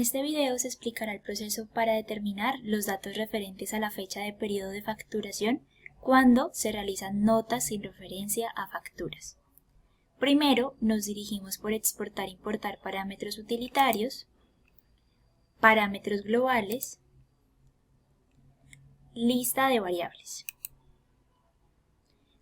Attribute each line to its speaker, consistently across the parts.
Speaker 1: este video se explicará el proceso para determinar los datos referentes a la fecha de periodo de facturación cuando se realizan notas sin referencia a facturas. Primero nos dirigimos por exportar e importar parámetros utilitarios, parámetros globales, lista de variables.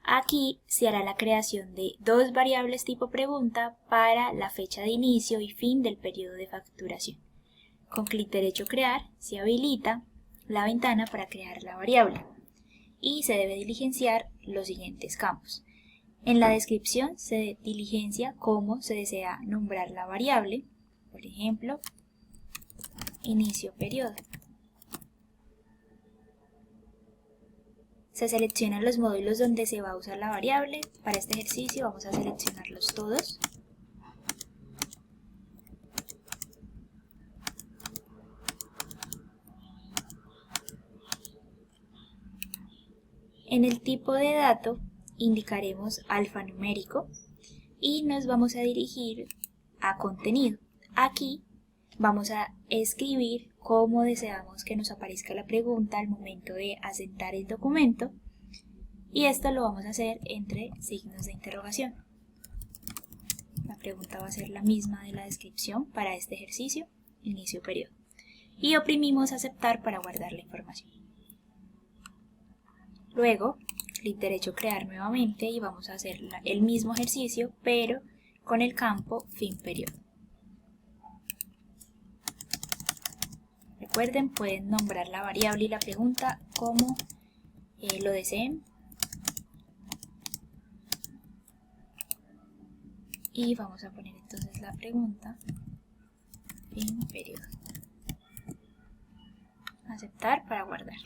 Speaker 1: Aquí se hará la creación de dos variables tipo pregunta para la fecha de inicio y fin del periodo de facturación. Con clic derecho crear se habilita la ventana para crear la variable y se debe diligenciar los siguientes campos. En la descripción se diligencia cómo se desea nombrar la variable, por ejemplo, inicio periodo. Se seleccionan los módulos donde se va a usar la variable. Para este ejercicio vamos a seleccionarlos todos. En el tipo de dato indicaremos alfanumérico y nos vamos a dirigir a contenido. Aquí vamos a escribir cómo deseamos que nos aparezca la pregunta al momento de asentar el documento y esto lo vamos a hacer entre signos de interrogación. La pregunta va a ser la misma de la descripción para este ejercicio, inicio periodo. Y oprimimos aceptar para guardar la información. Luego, clic derecho crear nuevamente y vamos a hacer el mismo ejercicio pero con el campo fin periodo. Recuerden, pueden nombrar la variable y la pregunta como lo deseen. Y vamos a poner entonces la pregunta fin periodo. Aceptar para guardar.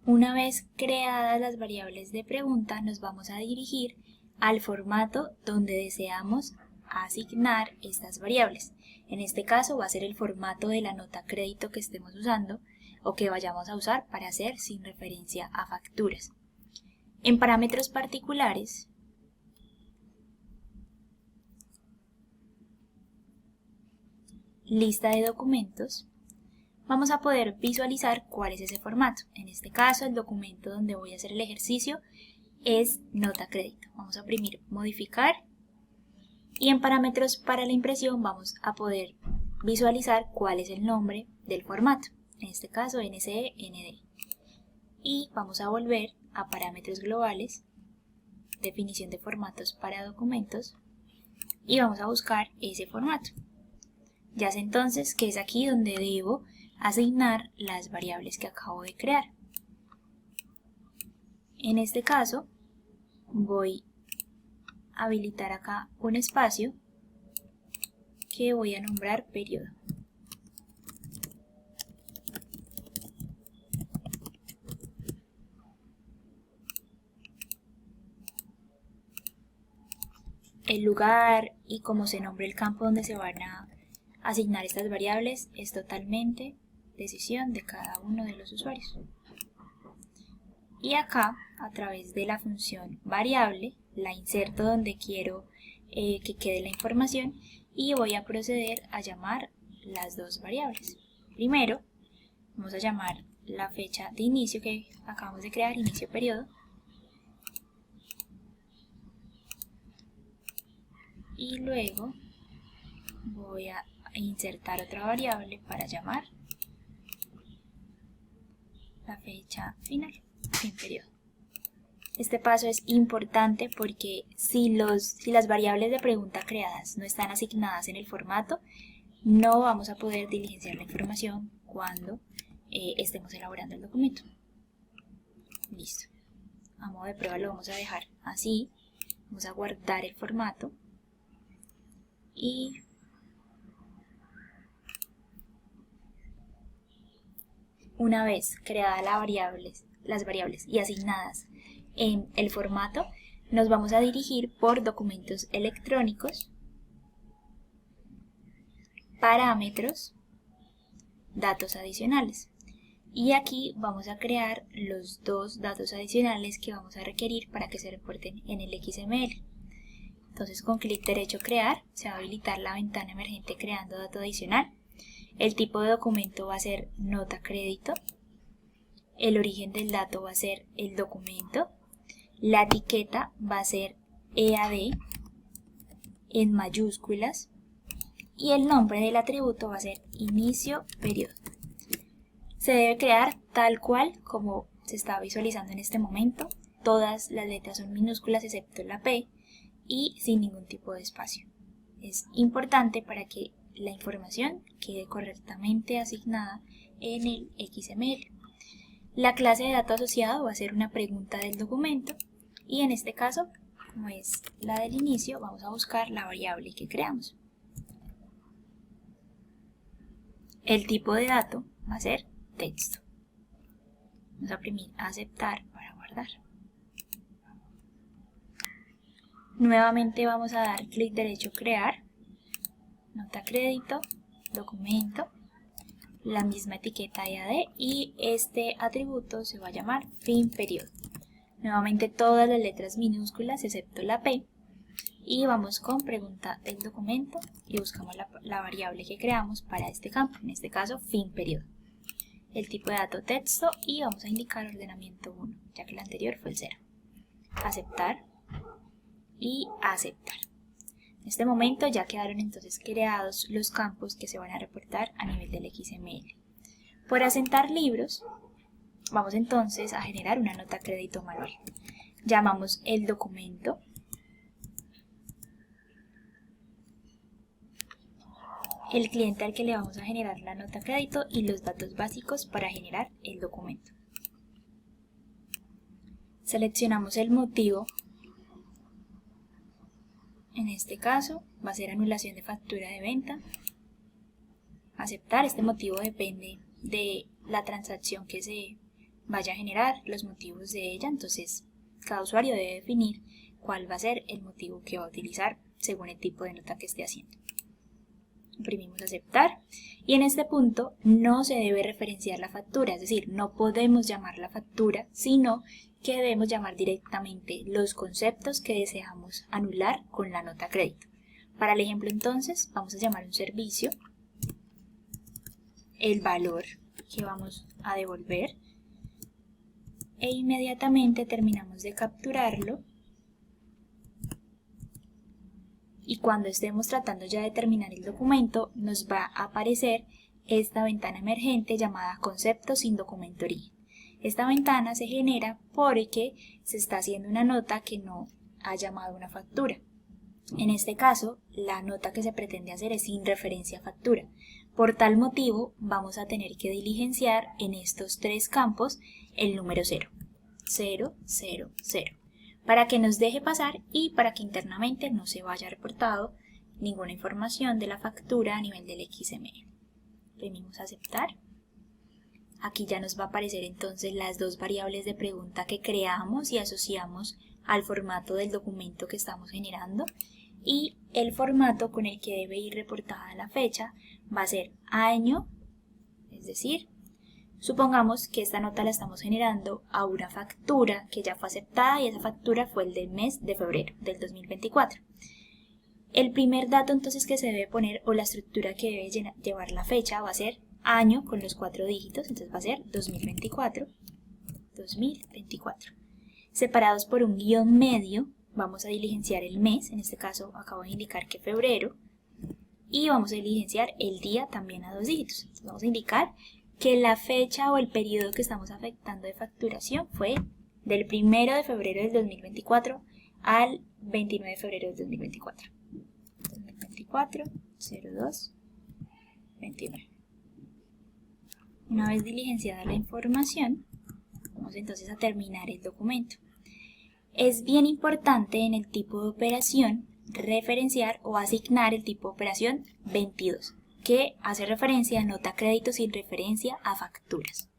Speaker 1: Una vez creadas las variables de pregunta, nos vamos a dirigir al formato donde deseamos asignar estas variables. En este caso va a ser el formato de la nota crédito que estemos usando o que vayamos a usar para hacer sin referencia a facturas. En parámetros particulares, lista de documentos, vamos a poder visualizar cuál es ese formato. En este caso el documento donde voy a hacer el ejercicio es nota crédito. Vamos a oprimir modificar. Y en parámetros para la impresión vamos a poder visualizar cuál es el nombre del formato, en este caso NCE-ND. Y vamos a volver a parámetros globales, definición de formatos para documentos, y vamos a buscar ese formato. Ya sé entonces que es aquí donde debo asignar las variables que acabo de crear. En este caso voy habilitar acá un espacio que voy a nombrar periodo. El lugar y cómo se nombre el campo donde se van a asignar estas variables es totalmente decisión de cada uno de los usuarios. Y acá, a través de la función variable, la inserto donde quiero que quede la información y voy a proceder a llamar las dos variables. Primero, vamos a llamar la fecha de inicio que acabamos de crear, inicio periodo. Y luego voy a insertar otra variable para llamar la fecha final, fin periodo. Este paso es importante porque si las variables de pregunta creadas no están asignadas en el formato, no vamos a poder diligenciar la información cuando estemos elaborando el documento. Listo. A modo de prueba lo vamos a dejar así. Vamos a guardar el formato y una vez creadas las variables y asignadas en el formato, nos vamos a dirigir por documentos electrónicos, parámetros, datos adicionales. Y aquí vamos a crear los dos datos adicionales que vamos a requerir para que se reporten en el XML. Entonces con clic derecho crear se va a habilitar la ventana emergente creando dato adicional. El tipo de documento va a ser nota crédito. El origen del dato va a ser el documento. La etiqueta va a ser EAD en mayúsculas. Y el nombre del atributo va a ser inicio periodo. Se debe crear tal cual como se está visualizando en este momento. Todas las letras son minúsculas excepto la P y sin ningún tipo de espacio. Es importante para que la información quede correctamente asignada en el XML. La clase de dato asociado va a ser una pregunta del documento y en este caso, como es la del inicio, vamos a buscar la variable que creamos. El tipo de dato va a ser texto. Vamos a oprimir aceptar para guardar. Nuevamente vamos a dar clic derecho crear, nota crédito, documento, la misma etiqueta EAD y este atributo se va a llamar fin periodo. Nuevamente todas las letras minúsculas excepto la P y vamos con pregunta del documento y buscamos la variable que creamos para este campo, en este caso fin periodo. El tipo de dato texto y vamos a indicar ordenamiento 1, ya que el anterior fue el 0. Aceptar y aceptar. En este momento ya quedaron entonces creados los campos que se van a reportar a nivel del XML. Por asentar libros, vamos entonces a generar una nota crédito manual. Llamamos el documento. El cliente al que le vamos a generar la nota crédito y los datos básicos para generar el documento. Seleccionamos el motivo. En este caso va a ser anulación de factura de venta. Aceptar, este motivo depende de la transacción que se vaya a generar, los motivos de ella, entonces cada usuario debe definir cuál va a ser el motivo que va a utilizar según el tipo de nota que esté haciendo. Oprimimos aceptar y en este punto no se debe referenciar la factura, es decir, no podemos llamar la factura, sino que debemos llamar directamente los conceptos que deseamos anular con la nota crédito. Para el ejemplo entonces vamos a llamar un servicio, el valor que vamos a devolver e inmediatamente terminamos de capturarlo y cuando estemos tratando ya de terminar el documento nos va a aparecer esta ventana emergente llamada concepto sin documento origen. Esta ventana se genera porque se está haciendo una nota que no ha llamado una factura. En este caso, la nota que se pretende hacer es sin referencia a factura. Por tal motivo, vamos a tener que diligenciar en estos tres campos el número 0. 0, 0, 0. Para que nos deje pasar y para que internamente no se vaya reportado ninguna información de la factura a nivel del XML. Venimos a aceptar. Aquí ya nos va a aparecer entonces las dos variables de pregunta que creamos y asociamos al formato del documento que estamos generando y el formato con el que debe ir reportada la fecha va a ser año, es decir, supongamos que esta nota la estamos generando a una factura que ya fue aceptada y esa factura fue el del mes de febrero del 2024. El primer dato entonces que se debe poner o la estructura que debe llevar la fecha va a ser año con los 4 dígitos, entonces va a ser 2024, 2024. Separados por un guión medio, vamos a diligenciar el mes, en este caso acabo de indicar que febrero, y vamos a diligenciar el día también a 2 dígitos. Entonces vamos a indicar que la fecha o el periodo que estamos afectando de facturación fue del 1 de febrero del 2024 al 29 de febrero del 2024. 2024, 02, 29. Una vez diligenciada la información, vamos entonces a terminar el documento. Es bien importante en el tipo de operación referenciar o asignar el tipo de operación 22, que hace referencia a nota crédito sin referencia a facturas.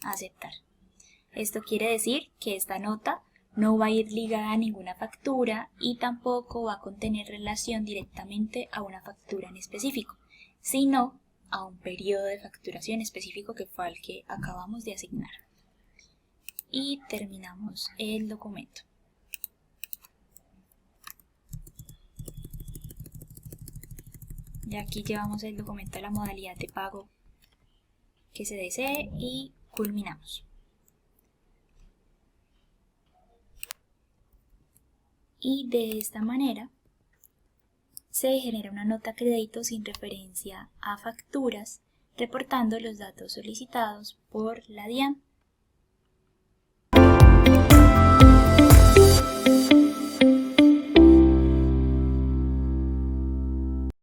Speaker 1: Aceptar. Esto quiere decir que esta nota no va a ir ligada a ninguna factura y tampoco va a contener relación directamente a una factura en específico, sino a un periodo de facturación específico que fue el que acabamos de asignar. Y terminamos el documento. Y aquí llevamos el documento a la modalidad de pago que se desee y culminamos. Y de esta manera se genera una nota crédito sin referencia a facturas, reportando los datos solicitados por la DIAN